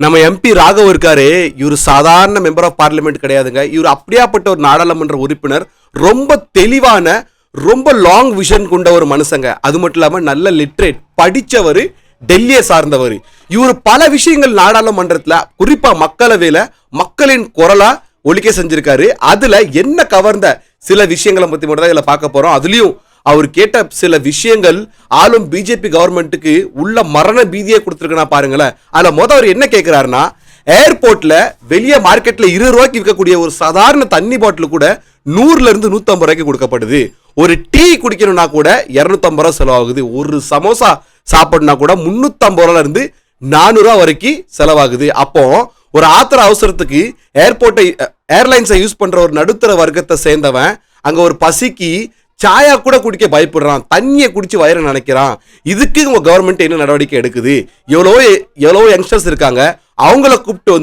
நம்ம எம்பி ராகவ் இருக்காரு, இவர் சாதாரண மெம்பர் ஆஃப் பார்லிமெண்ட் கிடையாதுங்க. இவர் அப்படியாப்பட்ட ஒரு நாடாளுமன்ற உறுப்பினர். ரொம்ப தெளிவான, ரொம்ப லாங் விஷன் கொண்ட ஒரு மனுஷங்க. அது மட்டும் இல்லாம நல்ல லிட்ரேட், படிச்சவர், டெல்லியை சார்ந்தவர். இவர் பல விஷயங்கள் நாடாளுமன்றத்துல, குறிப்பா மக்களவையில மக்களின் குரலா ஒலிக்க செஞ்சிருக்காரு. அதுல என்ன கவர்ந்த சில விஷயங்களை பத்தி மட்டும் தான் இதுல பார்க்க போறோம். அதுலயும் அவர் கேட்ட சில விஷயங்கள் ஆளும் பிஜேபி கவர்மெண்ட்டுக்கு உள்ள மரண பீதியை கொடுத்துருக்குன்னா பாருங்களேன். அதுல அவர் என்ன கேட்கிறாருன்னா, ஏர்போர்ட்ல வெளியே மார்க்கெட்ல 20 ரூபாய்க்கு விற்கக்கூடிய ஒரு சாதாரண தண்ணி பாட்டில் கூட 100ல இருந்து 150 ரூபாய்க்கு கொடுக்கப்படுது. ஒரு டீ குடிக்கணும்னா கூட 250 ரூபாய் செலவாகுது. ஒரு சமோசா சாப்பிடணும்னா கூட 350 ரூபாயில இருந்து 400 ரூபாய் வரைக்கும் செலவாகுது. அப்போ ஒரு ஆத்திர அவசரத்துக்கு ஏர்லைன்ஸை யூஸ் பண்ற ஒரு நடுத்தர வர்க்கத்தை சேர்ந்தவன் அங்க ஒரு பசிக்கு சாயா கூட குடிக்க பயப்படுறான், தண்ணியை குடிச்சு வயிறு நினைக்கிறான். இதுக்கு உங்க கவர்மெண்ட் என்ன நடவடிக்கை எடுக்குது? எவ்வளவோ யங்ஸ்டர்ஸ் இருக்காங்க, அவங்கள கூப்பிட்டு